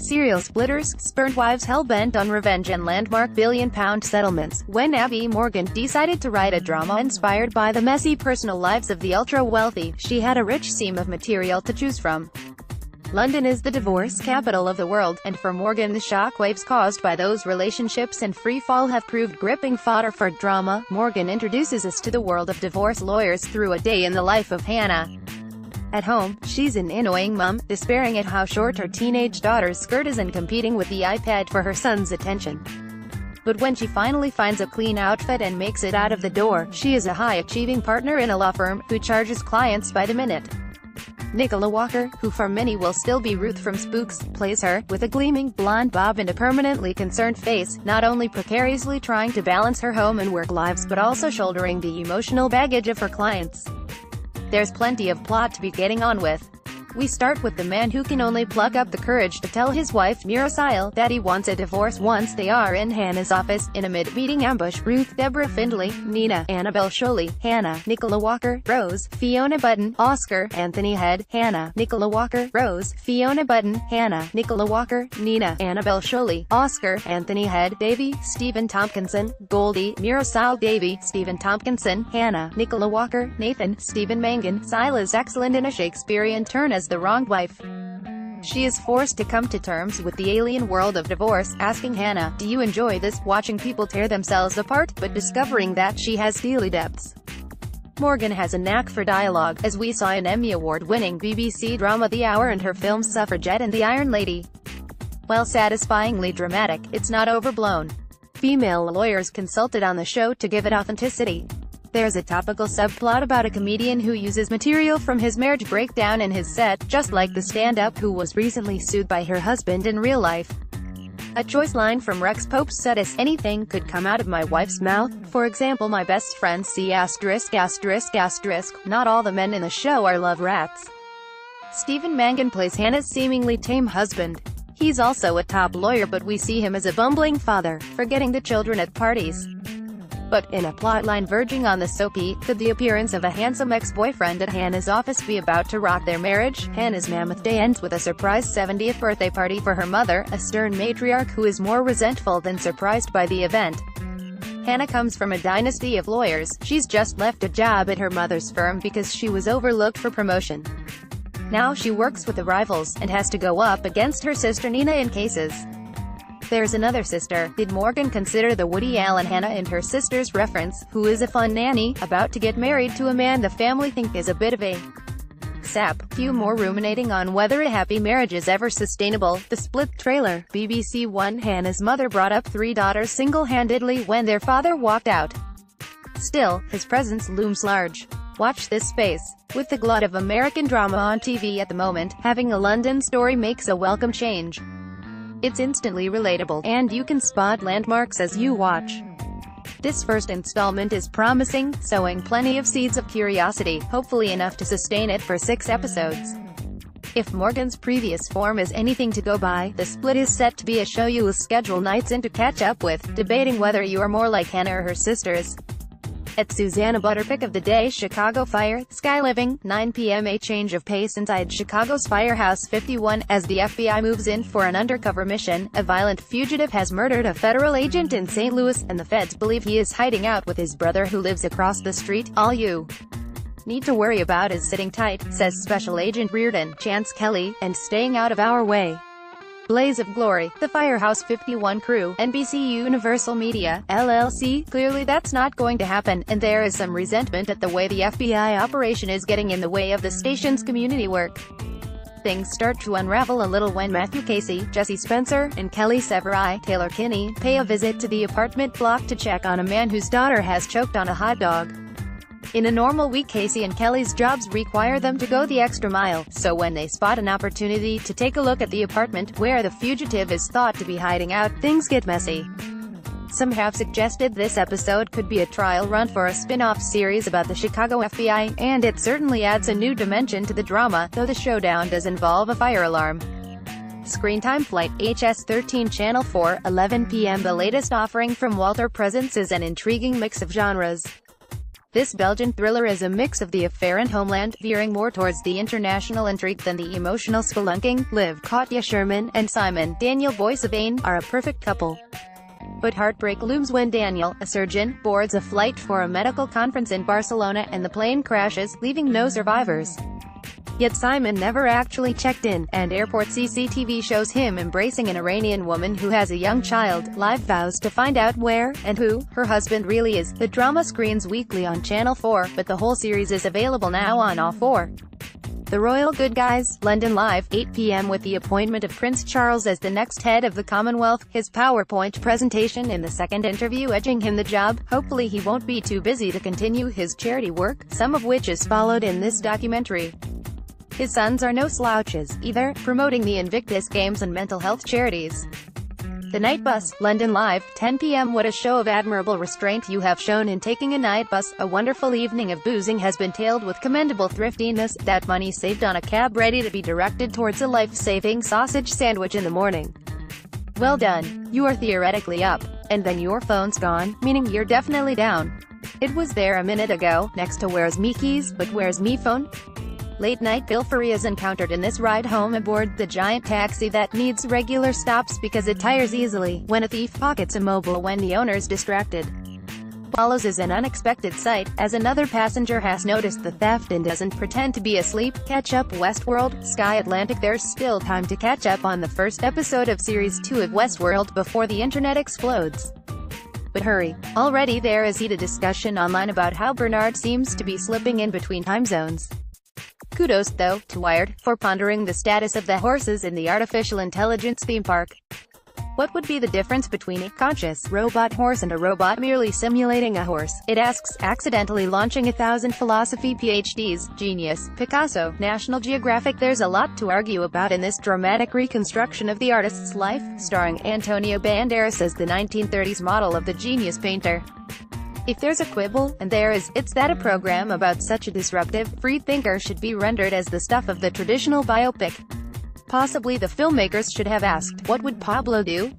serial splitters, spurned wives hell-bent on revenge and landmark billion-pound settlements. When Abi Morgan decided to write a drama inspired by the messy personal lives of the ultra-wealthy, she had a rich seam of material to choose from. London is the divorce capital of the world, and for Morgan the shockwaves caused by those relationships and freefall have proved gripping fodder for drama. Morgan introduces us to the world of divorce lawyers through a day in the life of Hannah. At home, she's an annoying mom, despairing at how short her teenage daughter's skirt is and competing with the iPad for her son's attention. But when she finally finds a clean outfit and makes it out of the door, she is a high-achieving partner in a law firm, who charges clients by the minute. Nicola Walker, who for many will still be Ruth from Spooks, plays her, with a gleaming blonde bob and a permanently concerned face, not only precariously trying to balance her home and work lives but also shouldering the emotional baggage of her clients. There's plenty of plot to be getting on with. We start with the man who can only pluck up the courage to tell his wife, Mirosile, that he wants a divorce once they are in Hannah's office. In a mid-meeting ambush, Ruth, Deborah Findlay, Nina, Annabelle Sholey, Hannah, Nicola Walker, Rose, Fiona Button, Oscar, Anthony Head, Hannah, Nicola Walker, Rose, Fiona Button, Hannah, Nicola Walker, Nina, Annabelle Sholey, Oscar, Anthony Head, Davy, Stephen Tompkinson, Goldie, Mirosile, Davy, Stephen Tompkinson, Hannah, Nicola Walker, Nathan, Stephen Mangan. Sila's excellent in a Shakespearean turn as the wronged wife. She is forced to come to terms with the alien world of divorce, asking Hannah, "Do you enjoy this, watching people tear themselves apart?" but discovering that she has steely depths. Morgan has a knack for dialogue, as we saw in Emmy Award-winning BBC drama The Hour and her films Suffragette and The Iron Lady. While satisfyingly dramatic, it's not overblown. Female lawyers consulted on the show to give it authenticity. There's a topical subplot about a comedian who uses material from his marriage breakdown in his set, just like the stand-up who was recently sued by her husband in real life. A choice line from Rex Pope's set is, "Anything could come out of my wife's mouth. For example, my best friend C*******. Not all the men in the show are love rats." Stephen Mangan plays Hannah's seemingly tame husband. He's also a top lawyer, but we see him as a bumbling father, forgetting the children at parties. But, in a plotline verging on the soapy, could the appearance of a handsome ex-boyfriend at Hannah's office be about to rock their marriage? Hannah's mammoth day ends with a surprise 70th birthday party for her mother, a stern matriarch who is more resentful than surprised by the event. Hannah comes from a dynasty of lawyers. She's just left a job at her mother's firm because she was overlooked for promotion. Now she works with the rivals, and has to go up against her sister Nina in cases. There's another sister. Did Morgan consider the Woody Allen Hannah and her sister's reference, who is a fun nanny, about to get married to a man the family think is a bit of a sap? Few more ruminating on whether a happy marriage is ever sustainable. The split trailer. BBC One. Hannah's mother brought up 3 daughters single-handedly when their father walked out. Still, his presence looms large. Watch this space. With the glut of American drama on TV at the moment, having a London story makes a welcome change. It's instantly relatable, and you can spot landmarks as you watch. This first installment is promising, sowing plenty of seeds of curiosity, hopefully enough to sustain it for 6 episodes. If Morgan's previous form is anything to go by, The Split is set to be a show you will schedule nights in to catch up with, debating whether you are more like Hannah or her sisters. At Susanna Butterpick of the day. Chicago Fire, Sky Living, 9 p.m. A change of pace inside Chicago's Firehouse 51, as the FBI moves in for an undercover mission. A violent fugitive has murdered a federal agent in St. Louis, and the feds believe he is hiding out with his brother who lives across the street. All you need to worry about is sitting tight, says Special Agent Reardon, Chance Kelly, and staying out of our way. Blaze of Glory, the Firehouse 51 crew, NBC Universal Media, LLC. Clearly that's not going to happen, and there is some resentment at the way the FBI operation is getting in the way of the station's community work. Things start to unravel a little when Matthew Casey, Jesse Spencer, and Kelly Severai, Taylor Kinney, pay a visit to the apartment block to check on a man whose daughter has choked on a hot dog. In a normal week, Casey and Kelly's jobs require them to go the extra mile, so when they spot an opportunity to take a look at the apartment where the fugitive is thought to be hiding out, things get messy. Some have suggested this episode could be a trial run for a spin-off series about the Chicago FBI, and it certainly adds a new dimension to the drama, though the showdown does involve a fire alarm. Screen time. Flight HS13 Channel 4, 11 p.m. The latest offering from Walter Presents is an intriguing mix of genres. This Belgian thriller is a mix of the affair and Homeland, veering more towards the international intrigue than the emotional spelunking. Liv, Katja Sherman, and Simon, Daniel voice of Ain, are a perfect couple. But heartbreak looms when Daniel, a surgeon, boards a flight for a medical conference in Barcelona and the plane crashes, leaving no survivors. Yet Simon never actually checked in, and airport CCTV shows him embracing an Iranian woman who has a young child. Liv vows to find out where, and who, her husband really is. The drama screens weekly on Channel 4, but the whole series is available now on all 4. The Royal Good Guys, London Live, 8 p.m. With the appointment of Prince Charles as the next head of the Commonwealth, his PowerPoint presentation in the second interview edging him the job. Hopefully he won't be too busy to continue his charity work, some of which is followed in this documentary. His sons are no slouches, either, promoting the Invictus Games and mental health charities. The Night Bus, London Live, 10 p.m. What a show of admirable restraint you have shown in taking a night bus. A wonderful evening of boozing has been tailed with commendable thriftiness, that money saved on a cab ready to be directed towards a life-saving sausage sandwich in the morning. Well done. You are theoretically up. And then your phone's gone, meaning you're definitely down. It was there a minute ago, next to where's me keys, but where's me phone? Late-night pilfery is encountered in this ride home aboard the giant taxi that needs regular stops because it tires easily. When a thief pockets a mobile when the owner's distracted, follows is an unexpected sight, as another passenger has noticed the theft and doesn't pretend to be asleep. Catch up Westworld, Sky Atlantic. There's still time to catch up on the first episode of Series 2 of Westworld before the internet explodes. But hurry. Already there is heated discussion online about how Bernard seems to be slipping in between time zones. Kudos, though, to Wired, for pondering the status of the horses in the artificial intelligence theme park. What would be the difference between a conscious robot horse and a robot merely simulating a horse? It asks, accidentally launching 1,000 philosophy PhDs. Genius. Picasso. National Geographic. There's a lot to argue about in this dramatic reconstruction of the artist's life, starring Antonio Banderas as the 1930s model of the genius painter. If there's a quibble, and there is, it's that a program about such a disruptive, free thinker should be rendered as the stuff of the traditional biopic. Possibly the filmmakers should have asked, what would Pablo do?